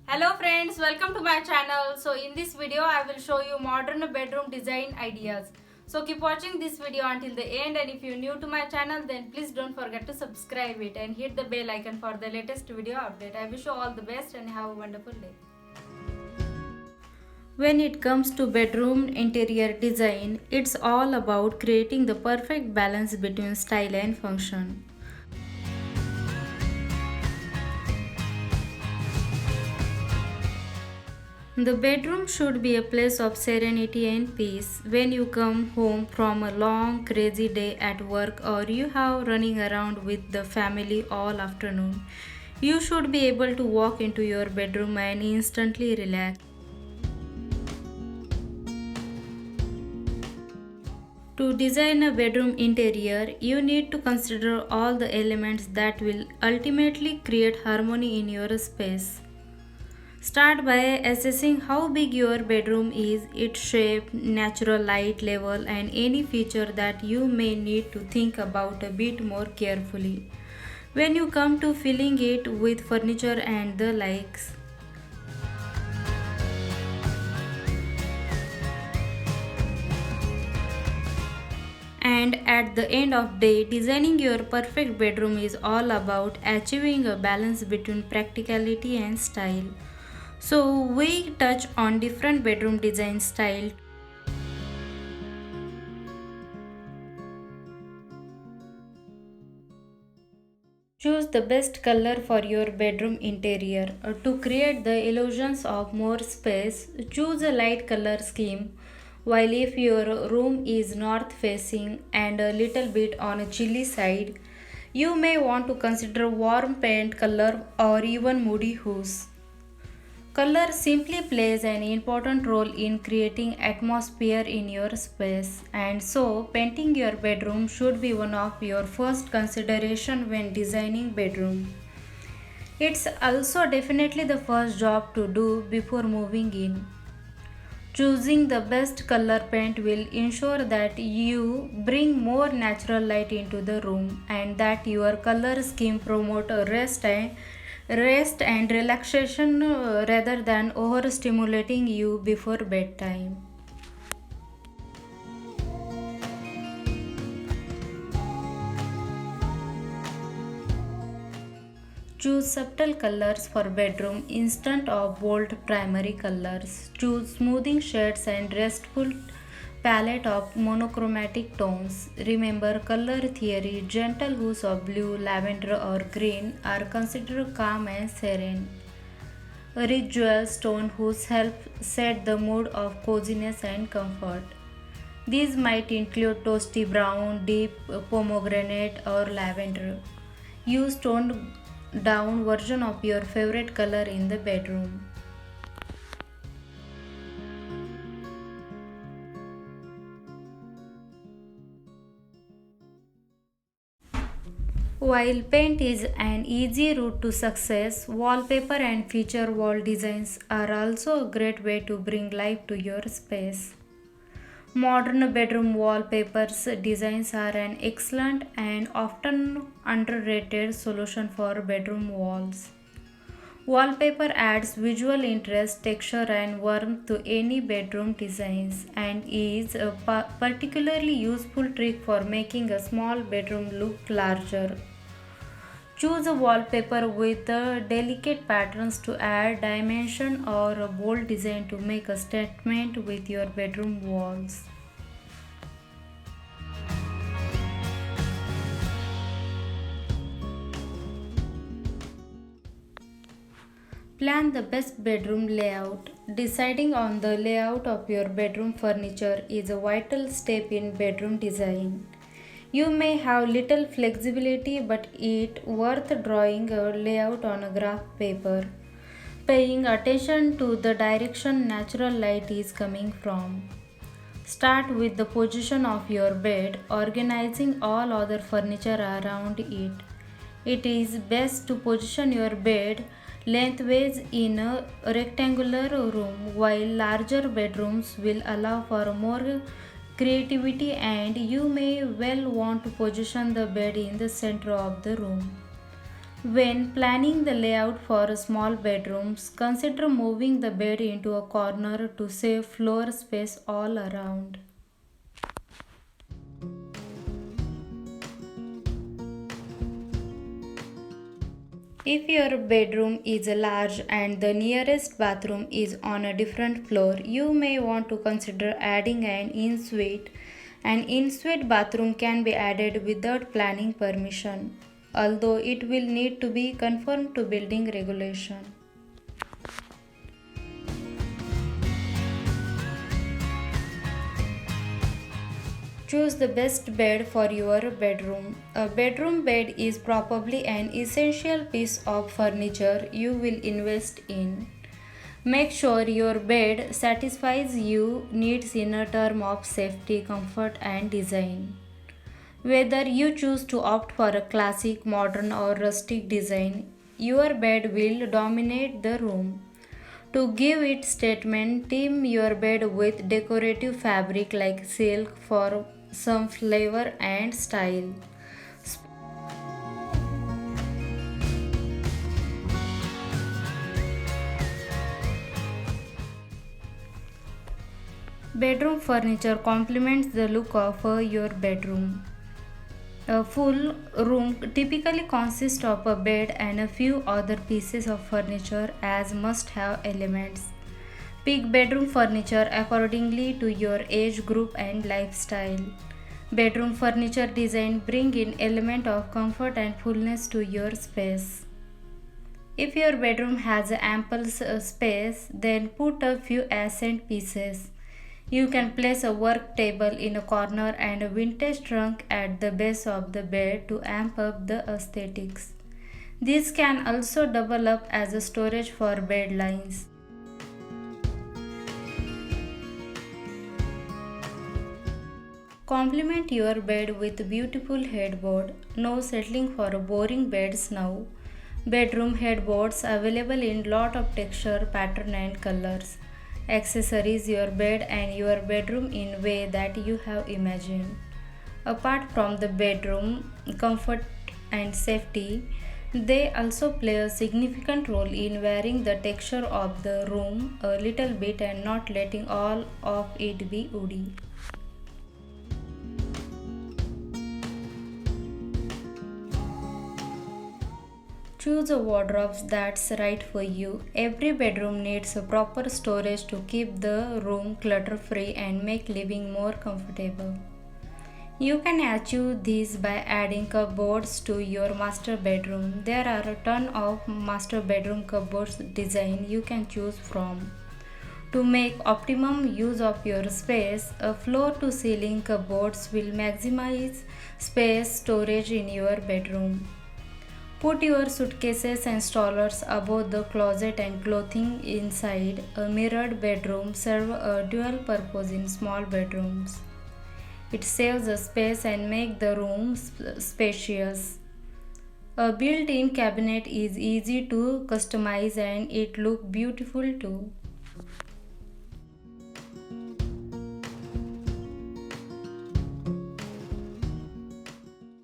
Hello friends, welcome to my channel. So in this video I will show you modern bedroom design ideas. So keep watching this video until the end, and if you're new to my channel then please don't forget to subscribe it and hit the bell icon for the latest video update. I wish you all the best and have a wonderful day. When it comes to bedroom interior design, it's all about creating the perfect balance between style and function. The bedroom should be a place of serenity and peace. When you come home from a long, crazy day at work or you have running around with the family all afternoon, you should be able to walk into your bedroom and instantly relax. To design a bedroom interior, you need to consider all the elements that will ultimately create harmony in your space. Start by assessing how big your bedroom is, its shape, natural light level, and any feature that you may need to think about a bit more carefully when you come to filling it with furniture and the likes. And at the end of day, designing your perfect bedroom is all about achieving a balance between practicality and style. So we touch on different bedroom design style. Choose the best color for your bedroom interior. To create the illusions of more space, choose a light color scheme. While if your room is north facing and a little bit on a chilly side, you may want to consider warm paint color or even moody hues. Color simply plays an important role in creating atmosphere in your space, and so painting your bedroom should be one of your first consideration when designing bedroom. It's also definitely the first job to do before moving in. Choosing the best color paint will ensure that you bring more natural light into the room and that your color scheme promote a rest and relaxation rather than overstimulating you before bedtime. Choose subtle colors for bedroom instead of bold primary colors. Choose smoothing shades and restful palette of monochromatic tones. Remember color theory, gentle hues of blue, lavender or green are considered calm and serene. Rich jewel stone hues help set the mood of coziness and comfort. These might include toasty brown, deep pomegranate, or lavender. Use toned down version of your favorite color in the bedroom. While paint is an easy route to success, wallpaper and feature wall designs are also a great way to bring life to your space. Modern bedroom wallpapers designs are an excellent and often underrated solution for bedroom walls. Wallpaper adds visual interest, texture, and warmth to any bedroom designs and is a particularly useful trick for making a small bedroom look larger. Choose a wallpaper with delicate patterns to add dimension or a bold design to make a statement with your bedroom walls. Plan the best bedroom layout. Deciding on the layout of your bedroom furniture is a vital step in bedroom design. You may have little flexibility, but it worth drawing a layout on a graph paper, paying attention to the direction natural light is coming from. Start with the position of your bed, organizing all other furniture around it. It is best to position your bed lengthways in a rectangular room, while larger bedrooms will allow for more creativity, and you may well want to position the bed in the center of the room. When planning the layout for small bedrooms, consider moving the bed into a corner to save floor space all around. If your bedroom is large and the nearest bathroom is on a different floor, you may want to consider adding an in-suite. An in-suite bathroom can be added without planning permission, although it will need to be conformed to building regulation. Choose the best bed for your bedroom. A bedroom bed is probably an essential piece of furniture you will invest in. Make sure your bed satisfies your needs in a term of safety, comfort, and design. Whether you choose to opt for a classic, modern, or rustic design, your bed will dominate the room. To give it statement, trim your bed with decorative fabric like silk for some flavor and style. Bedroom furniture complements the look of your bedroom. A full room typically consists of a bed and a few other pieces of furniture as must have elements. Pick bedroom furniture accordingly to your age group and lifestyle. Bedroom furniture design bring in element of comfort and fullness to your space. If your bedroom has ample space, then put a few accent pieces. You can place a work table in a corner and a vintage trunk at the base of the bed to amp up the aesthetics. This can also double up as a storage for bed lines. Complement your bed with beautiful headboard. No settling for boring beds now. Bedroom headboards available in lot of texture, pattern and colors. Accessories your bed and your bedroom in way that you have imagined. Apart from the bedroom comfort and safety, they also play a significant role in varying the texture of the room a little bit and not letting all of it be woody. Choose a wardrobe that's right for you. Every bedroom needs a proper storage to keep the room clutter free and make living more comfortable. You can achieve this by adding cupboards to your master bedroom. There are a ton of master bedroom cupboards design you can choose from. To make optimum use of your space, a floor to ceiling cupboards will maximize space storage in your bedroom. Put your suitcases and strollers above the closet and clothing inside. A mirrored bedroom serves a dual purpose in small bedrooms. It saves the space and makes the room spacious. A built-in cabinet is easy to customize and it looks beautiful too.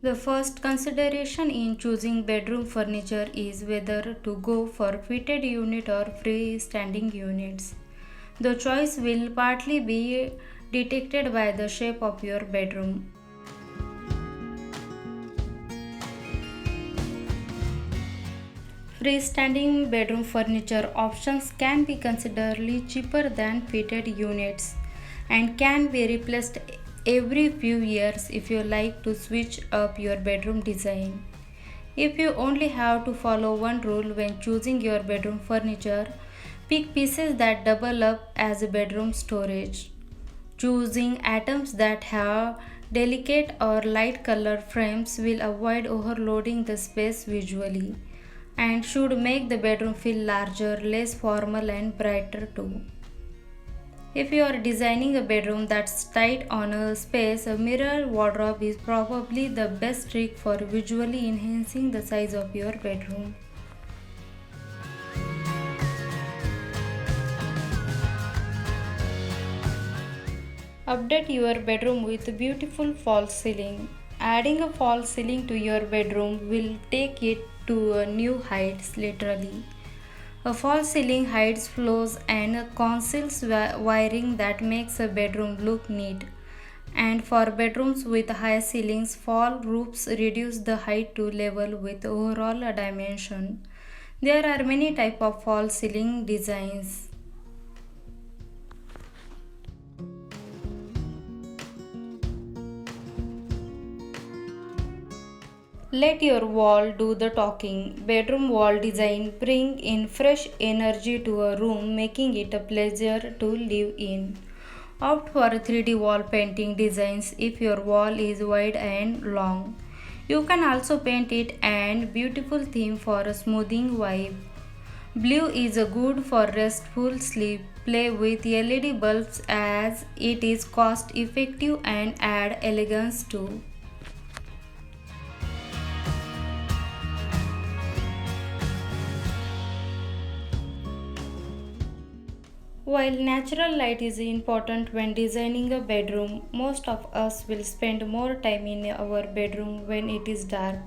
The first consideration in choosing bedroom furniture is whether to go for fitted unit or freestanding units. The choice will partly be dictated by the shape of your bedroom. Freestanding bedroom furniture options can be considerably cheaper than fitted units and can be replaced every few years if you like to switch up your bedroom design. If you only have to follow one rule when choosing your bedroom furniture, pick pieces that double up as a bedroom storage. Choosing items that have delicate or light color frames will avoid overloading the space visually and should make the bedroom feel larger, less formal, and brighter too. If you are designing a bedroom that's tight on a space, a mirror wardrobe is probably the best trick for visually enhancing the size of your bedroom. Update your bedroom with a beautiful false ceiling. Adding a false ceiling to your bedroom will take it to new heights, literally. A false ceiling hides flaws and conceals wiring that makes a bedroom look neat. And for bedrooms with high ceilings, fall roofs reduce the height to level with overall dimension. There are many types of false ceiling designs. Let your wall do the talking. Bedroom wall design bring in fresh energy to a room, making it a pleasure to live in. Opt for 3D wall painting designs if your wall is wide and long. You can also paint it and beautiful theme for a smoothing vibe. Blue is a good for restful sleep. Play with LED bulbs as it is cost effective and add elegance too. While natural light is important when designing a bedroom, most of us will spend more time in our bedroom when it is dark.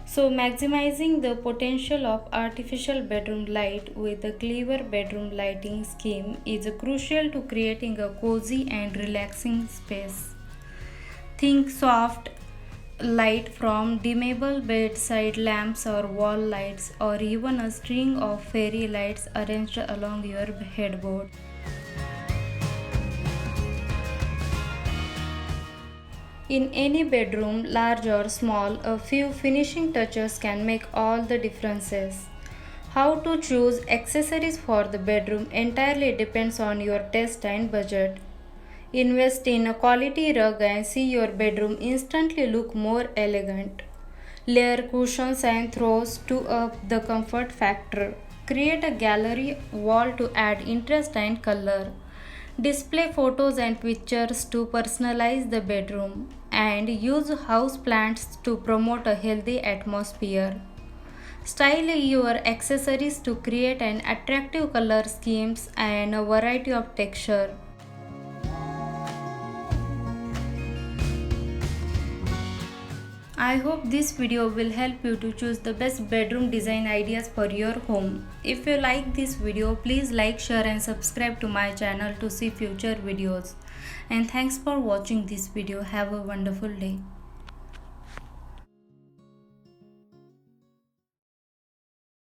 So, maximizing the potential of artificial bedroom light with a clever bedroom lighting scheme is crucial to creating a cozy and relaxing space. Think soft light from dimmable bedside lamps or wall lights, or even a string of fairy lights arranged along your headboard. In any bedroom, large or small, a few finishing touches can make all the differences. How to choose accessories for the bedroom entirely depends on your taste and budget. Invest in a quality rug and see your bedroom instantly look more elegant. Layer cushions and throws to up the comfort factor. Create a gallery wall to add interest and color. Display photos and pictures to personalize the bedroom. And use house plants to promote a healthy atmosphere. Style your accessories to create an attractive color schemes and a variety of texture. I hope this video will help you to choose the best bedroom design ideas for your home. If you like this video, please like, share and subscribe to my channel to see future videos. And thanks for watching this video. Have a wonderful day.